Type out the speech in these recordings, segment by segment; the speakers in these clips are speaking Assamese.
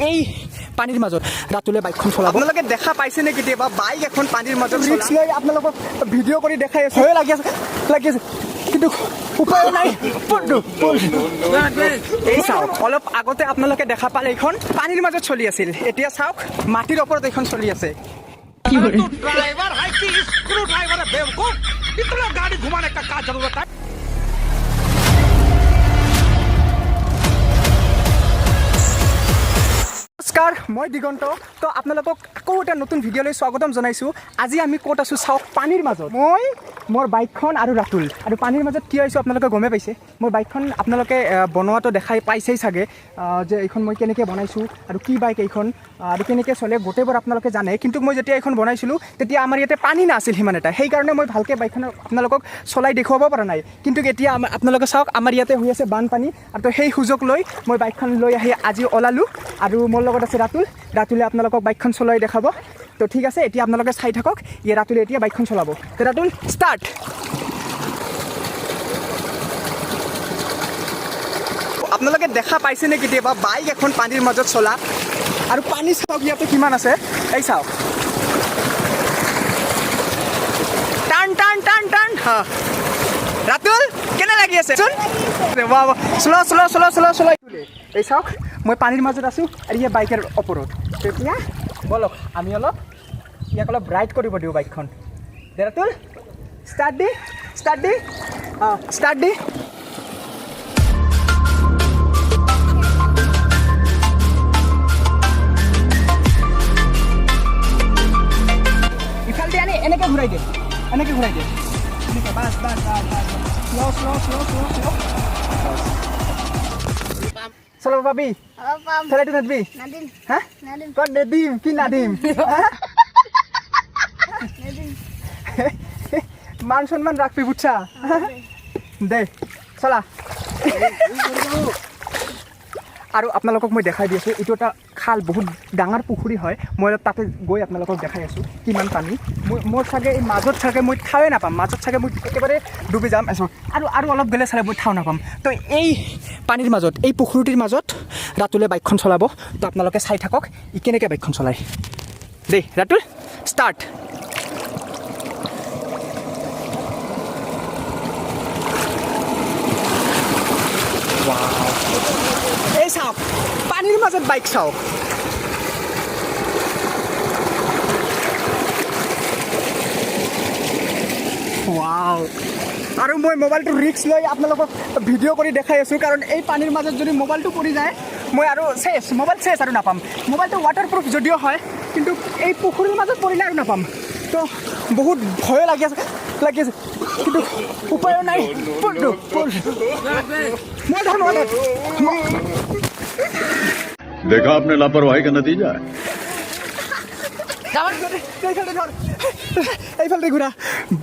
এই পানীৰ মাজত ৰাতুলে বাইকখন চলাব। আপোনালোকে দেখা পাইছেনে কেতিয়াবা বাইক এখন পানীৰ মাজত ৰিক্স লৈ আপোনালোকক ভিডিঅ' কৰি দেখাই আছো। ভয় লাগি আছে কিন্তু উপায় নাই। এই চাওক, অলপ আগতে আপোনালোকে দেখা পালে এইখন পানীৰ মাজত চলি আছিল, এতিয়া চাওক মাটিৰ ওপৰত এইখন চলি আছে। ड्राइवर है कि स्क्रू ड्राइवर है बेवकूफ, इतना गाड़ी घुमाने का क्या जरूरत है। নমস্কাৰ, মই দিগন্ত। তো আপোনালোকক আকৌ এটা নতুন ভিডিঅ'লৈ স্বাগতম জনাইছোঁ। আজি আমি ক'ত আছোঁ চাওক, পানীৰ মাজত। মই মোৰ বাইকখন আৰু ৰাতুল, আৰু পানীৰ মাজত কি আহিছোঁ আপোনালোকে গমেই পাইছে। মোৰ বাইকখন আপোনালোকে বনোৱাটো দেখাই পাইছেই চাগে, যে এইখন মই কেনেকৈ বনাইছোঁ আৰু কি বাইক এইখন আৰু কেনেকৈ চলে গোটেইবোৰ আপোনালোকে জানে। কিন্তু মই যেতিয়া এইখন বনাইছিলোঁ তেতিয়া আমাৰ ইয়াতে পানী নাছিল সিমান এটা, সেইকাৰণে মই ভালকৈ বাইকখন আপোনালোকক চলাই দেখুৱাব পৰা নাই। কিন্তু এতিয়া আপোনালোকে চাওক, আমাৰ ইয়াতে হৈ আছে বানপানী, আৰু সেই সুযোগ লৈ মই বাইকখন লৈ আহি আজি ওলালোঁ। আৰু মোৰ লগত আছে ৰাতুলে আপোনালোকক বাইকখন চলাই দেখাব। তো ঠিক আছে, এতিয়া আপোনালোকে চাই থাকক, ৰাতুলে এতিয়া বাইকখন চলাব। তো ৰাতুল ষ্টাৰ্ট। আপোনালোকে দেখা পাইছেনে কেতিয়াবা বাইক এখন পানীৰ মাজত চলা, আৰু পানী চাওক ইয়াতে কিমান আছে, এই চাওক। টান টান টান টান। হা ৰাতুল কেনে লাগি আছে? এই চাওক, মই পানীৰ মাজত আছোঁ আৰু ইয়ে বাইকৰ ওপৰত। তেতিয়া বলক আমি ইয়াক অলপ ৰাইড কৰিব দিওঁ বাইকখন। দে ৰাতুল ষ্টাৰ্ট দি ইফালে আনি এনেকৈ ঘূৰাই দিয়ে, বাছ চলাব পাবি? চলাইটো নাদিবি? হা ক'ত নেদিম? কি নাদিম? মান সন্মান ৰাখবি, বুজছা? দে চলা। আৰু আপোনালোকক মই দেখাই দি আছোঁ, এইটো এটা খাল, বহুত ডাঙৰ পুখুৰী হয়। মই তাতে গৈ আপোনালোকক দেখাই আছোঁ কিমান পানী। মোৰ চাগে এই মাজত চাগে মই ঠাৱে নাপাম, মাজত চাগে মই একেবাৰে ডুবি যাম। আৰু অলপ গ'লে চাগে মই ঠাও নাপাম। তো এই পানীৰ মাজত, এই পুখুৰীটিৰ মাজত ৰাতুলে বাইকখন চলাব। তো আপোনালোকে চাই থাকক ই কেনেকৈ বাইকখন চলায়। দেই ৰাতুল ষ্টাৰ্ট। এই চাওক, পানীৰ মাজত বাইক চাওক। ৱাও। আৰু মই মোবাইলটো ৰিক্স লৈ আপোনালোকক ভিডিঅ' কৰি দেখাই আছোঁ, কাৰণ এই পানীৰ মাজত যদি মোবাইলটো পৰি যায় মই আৰু মোবাইল চেছ আৰু নাপাম। মোবাইলটো ৱাটাৰপ্ৰুফ যদিও হয়, কিন্তু এই পুখুৰীৰ মাজত পৰিলে আৰু নাপাম। তো বহুত ভয় লাগি আছে কিন্তু উপায়ো নাই। देखा आपने लापरवाही का नतीजा है। এইফালে ঘূৰা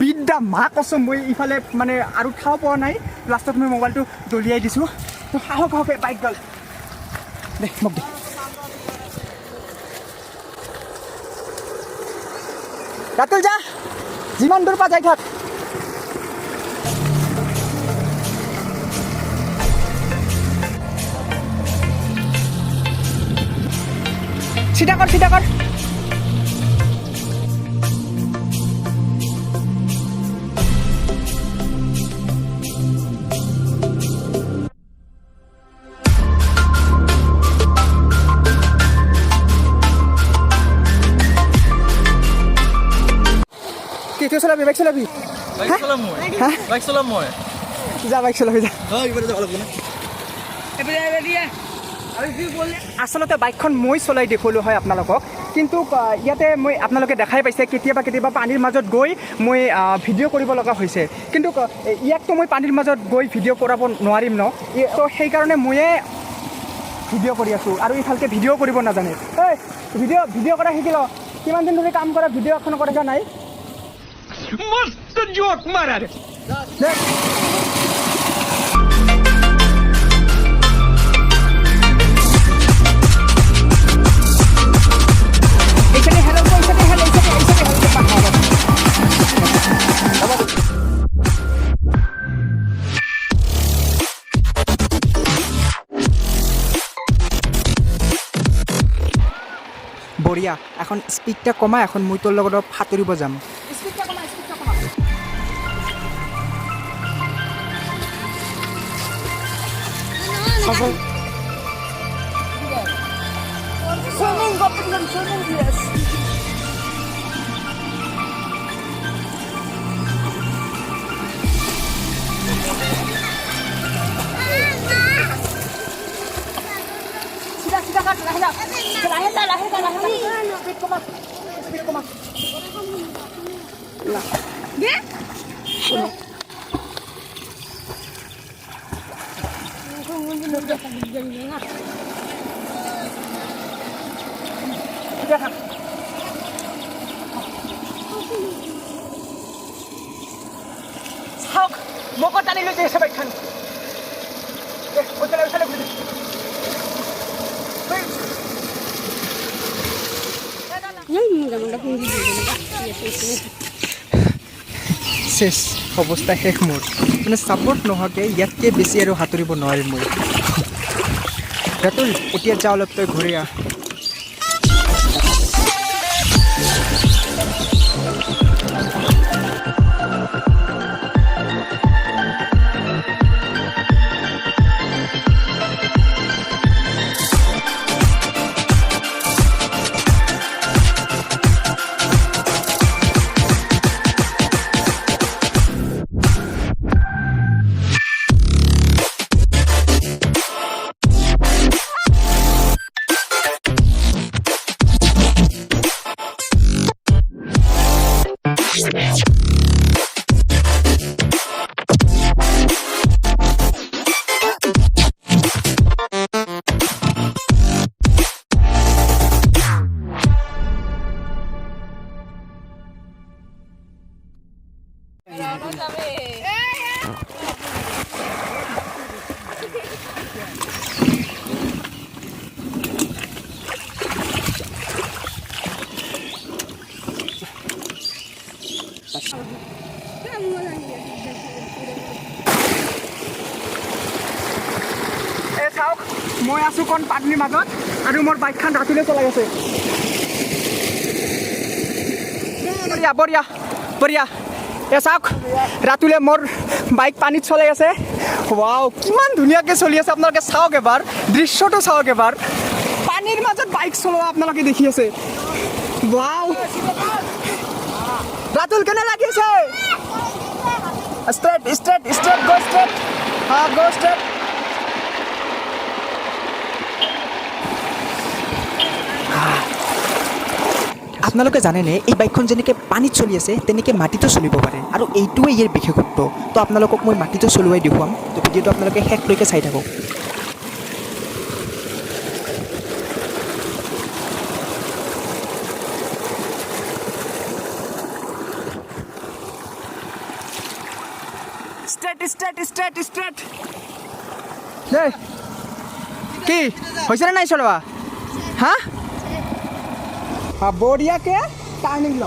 বিদ্যা মা কচম, মই ইফালে মানে আৰু ঠাও পোৱা নাই। লাষ্টত মই মোবাইলটো দলিয়াই দিছোঁ। তো সাহস বাইক গ'ল। দে মোক দে। ৰাতুল যা, যিমান দূৰ পৰা যাই থাক। চিধা কৰ। বাইক চলাবি? যা বাইক চলাবি যা। আচলতে বাইকখন মই চলাই দেখুৱালোঁ হয় আপোনালোকক, কিন্তু ইয়াতে মই আপোনালোকে দেখাই পাইছে কেতিয়াবা পানীৰ মাজত গৈ মই ভিডিঅ' কৰিব লগা হৈছে। কিন্তু ইয়াকতো মই পানীৰ মাজত গৈ ভিডিঅ' কৰাব নোৱাৰিম ন, তো সেইকাৰণে ময়ে ভিডিঅ' কৰি আছোঁ। আৰু ইফালকে ভিডিঅ' কৰিব নাজানে। ভিডিঅ' কৰা শিকি ল। কিমান দিন ধৰি কাম কৰা, ভিডিঅ' এখন কৰা নাই। मस्त जोक मारा रे। বঢ়িয়া এখন স্পীডটা কমা এখন মই তোৰ লগত সাঁতুৰিব যাম চাওক মোক টানি লৈ যাইছে বাইকখন শেষ অৱস্থা শেষ মোৰ মানে ছাপোৰ্ট নোহোৱাকৈ ইয়াতকৈ বেছি আৰু সাঁতুৰিব নোৱাৰিম মই ৰাতুল এতিয়া যা অলপ তই ঘূৰি আহ চাওক মই আছোঁ কোন পানীৰ মাজত আৰু মোৰ বাইকখন ৰাতিলৈ চলাই আছে বঢ়িয়া বঢ়িয়া বঢ়িয়া চাওক ৰাতুলে মোৰ বাইক পানীত চলাই আছে ৱাও কিমান ধুনীয়াকৈ চলি আছে আপোনালোকে চাওক এবাৰ দৃশ্যটো চাওক এবাৰ পানীৰ মাজত বাইক চলোৱা আপোনালোকে দেখি আছে ৱাও ৰাতুল কেনে লাগি আছে ষ্ট্ৰেট ষ্ট্ৰেট ষ্ট্ৰেট গো ষ্ট্ৰেট গো ষ্ট্ৰেট আপোনালোকে জানেনে এই বাইকখন যেনেকৈ পানীত চলি আছে তেনেকৈ মাটিতো চলিব পাৰে আৰু এইটোৱে ইয়াৰ বিশেষত্ব তো আপোনালোকক মই মাটিতো চলোৱাই দেখুৱাম তো ভিডিঅ'টো আপোনালোকে শেষলৈকে চাই থাকক ষ্ট্ৰেট ষ্ট্ৰেট ষ্ট্ৰেট ষ্ট্ৰেট দেই কি হৈছেনে নাই চলোৱা হা বঢ়িয়াকে টাৰ্ণিং ল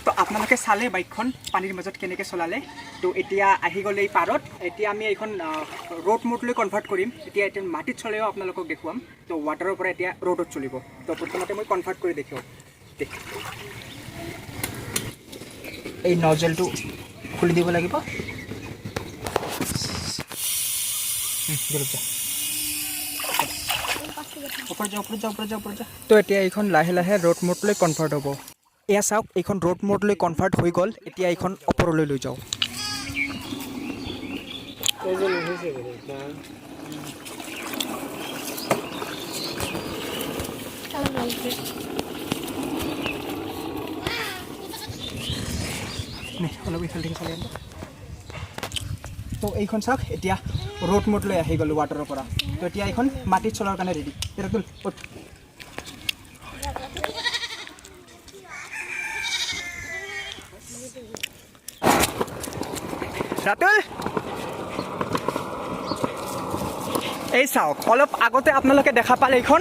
তো আপোনালোকে চালে বাইকখন পানীৰ মাজত কেনেকৈ চলালে তো এতিয়া আহি গ'লে এই পাৰত এতিয়া আমি এইখন ৰোড মোডলৈ কনভাৰ্ট কৰিম এতিয়া মাটিত চলাইও আপোনালোকক দেখুৱাম তো ৱাটাৰৰ পৰা এতিয়া ৰোডত চলিব তো প্ৰথমতে মই কনভাৰ্ট কৰি দেখুৱাম এই নজেলটো খুলি দিব লাগিব তো এতিয়া এইখন লাহে লাহে ৰোড মোডলৈ কনভাৰ্ট হ'ব এয়া চাওক এইখন ৰোড মোডলৈ কনভাৰ্ট হৈ গ'ল এতিয়া এইখন ওপৰলৈ লৈ যাওঁ অলপ ইফালে চলাই আনিব তো এইখন চাওক এতিয়া ৰোড মোডলৈ আহি গ'লোঁ ৱাটাৰৰ পৰা তো এতিয়া এইখন মাটিত চলাৰ কাৰণে ৰেডি ৰাতুল এই চাওক অলপ আগতে আপোনালোকে দেখা পালে এইখন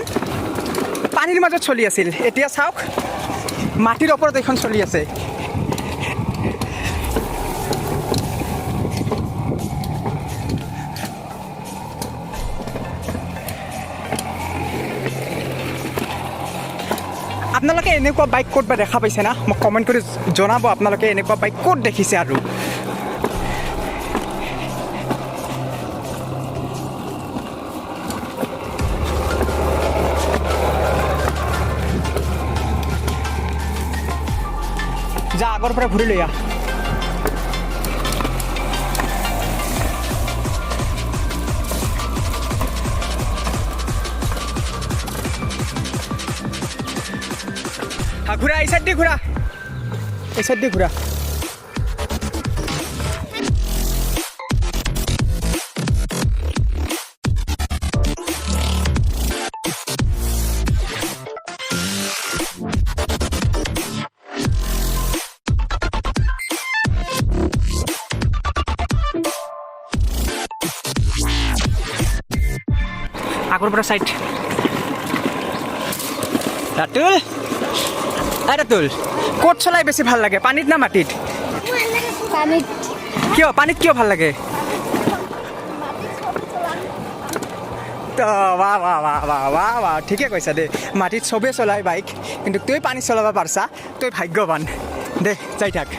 পানীৰ মাজত চলি আছিল এতিয়া চাওক মাটিৰ ওপৰত এইখন চলি আছে আপোনালোকে এনেকুৱা বাইক ক'ত বা দেখা পাইছে না মোক কমেণ্ট কৰি জনাব আপোনালোকে এনেকুৱা বাইক ক'ত দেখিছে আৰু যা আগৰ পৰা ঘূৰি লৈ আহ ঘূৰা এই চাইড দি ঘূৰা এই চাইড দি ঘূৰা আগৰ পৰা চাইড ৰাতুল ৰাতুল ক'ত চলাই বেছি ভাল লাগে পানীত না মাটিত পানীত কিয় ভাল লাগে বাহ বাহ বাহ বাহ বাহ বাহ ঠিকে কৈছা দে মাটিত চবেই চলাই বাইক কিন্তু তই পানীত চলাব পাৰিছা তই ভাগ্যৱান দে যাই থাক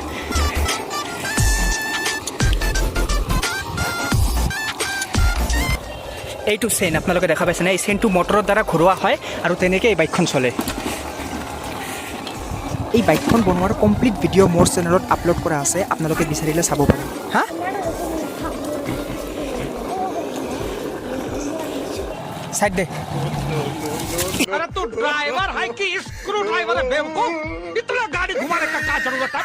এইটো চেইন আপোনালোকে দেখা পাইছেনে এই চেইনটো মটৰৰ দ্বাৰা ঘূৰোৱা হয় আৰু তেনেকৈ এই বাইকখন চলে এই বাইকখন বনোৱাৰ কমপ্লিট ভিডিঅ' মোৰ চেনেলত আপলোড কৰা আছে আপোনালোকে বিচাৰিলে চাব পাৰে হা साइड दे। अरे तू ड्राइवर है कि स्क्रू ड्राइवर है बेवकूफ? इतना गाड़ी घुमाने का क्या जरूरत है?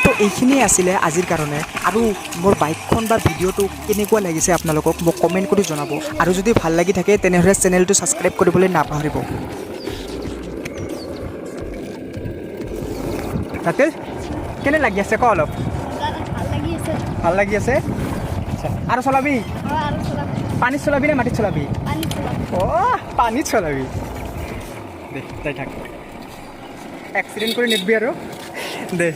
তো এইখিনিয়ে আছিলে আজিৰ কাৰণে আৰু মোৰ বাইকখন বা ভিডিঅ'টো কেনেকুৱা লাগিছে আপোনালোকক মোক কমেণ্ট কৰি জনাব আৰু যদি ভাল লাগি থাকে তেনেহ'লে চেনেলটো ছাবস্ক্ৰাইব কৰিবলৈ নাপাহৰিব। ৰাতুল কেনে লাগি আছে ক অলপ? ভাল লাগি আছে আচ্ছা আৰু চলাবি? পানীত চলাবি নে মাটিত চলাবি? অ' পানীত চলাবি দে যাই থাক এক্সিডেণ্ট কৰি নিদিবি আৰু দে।